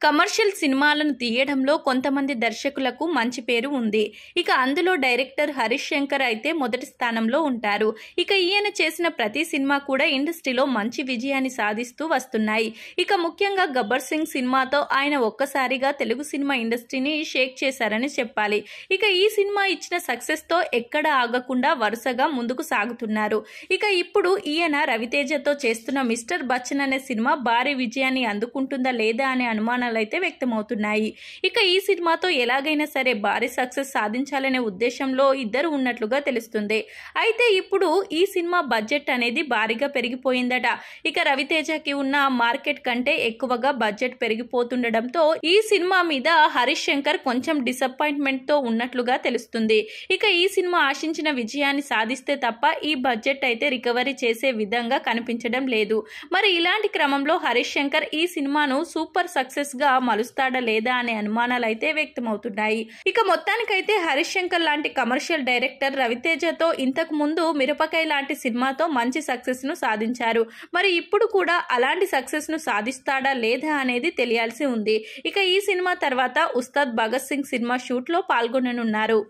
Commercial సినిమాలను తీయడంలో కొంతమంది దర్శకులకు మంచి పేరు ఉంది. ఇక అందులో డైరెక్టర్ హరీష్ శంకర్ అయితే మొదటి స్థానంలో ఉంటారు. ఇక ఈయన చేసిన ప్రతి సినిమా కూడా ఇండస్ట్రీలో మంచి విజయాన్ని సాధిస్తూ వస్తున్నాయి. ఇక ముఖ్యంగా గబ్బర్ సింగ్ సినిమాతో ఆయన ఒక్కసారిగా తెలుగు సినిమా ఇండస్ట్రీని షేక్ చేశారని చెప్పాలి. ఇక ఈ సినిమా ఇచ్చిన సక్సెస్ తో ఎక్కడ ఆగకుండా వరుసగా ముందుకు సాగుతున్నారు. ఇక ఇప్పుడు ఈయన రవితేజతో చేస్తున్న మిస్టర్ బచ్చన్ అనే సినిమా భారీ విజయాన్ని అందుకుంటుందా లేదా అనే అనుమానాలు అయితే వ్యక్తమవుతున్నాయి. ఇక ఈ సినిమాతో ఎలాగైనా సరే భారీ సక్సెస్ సాధించాలనే ఉద్దేశంలో ఇద్దరు ఉన్నట్లుగా తెలుస్తుంది. అయితే ఇప్పుడు ఈ సినిమా బడ్జెట్ అనేది భారీగా పెరిగిపోయిందట. ఇక రవితేజకి ఉన్న మార్కెట్ కంటే ఎక్కువగా బడ్జెట్ పెరిగిపోతుండడంతో ఈ సినిమా మీద హరీష్ శంకర్ కొంచెం డిసప్పాయింట్మెంట్ తో ఉన్నట్లుగా తెలుస్తుంది. ఇక ఈ సినిమా ఆశించిన విజయాన్ని సాధిస్తే తప్ప ఈ బడ్జెట్ అయితే రికవరీ చేసే విధంగా కనిపించడం లేదు. మరి ఇలాంటి క్రమంలో హరీష్ శంకర్ ఈ సినిమాను సూపర్ సక్సెస్ గా మలుస్తాడా లేదా అనే అనుమానాలు అయితే వ్యక్తమవుతున్నాయి. ఇక మొత్తానికైతే హరీష్ శంకర్ లాంటి కమర్షియల్ డైరెక్టర్ రవితేజతో ఇంతకు ముందు మిరపకాయ లాంటి సినిమాతో మంచి సక్సెస్ ను సాధించారు. మరి ఇప్పుడు కూడా అలాంటి సక్సెస్ ను సాధిస్తాడా లేదా అనేది తెలియాల్సి ఉంది. ఇక ఈ సినిమా తర్వాత ఉస్తాద్ భగత్ సింగ్ సినిమా షూట్ లో పాల్గొననున్నారు.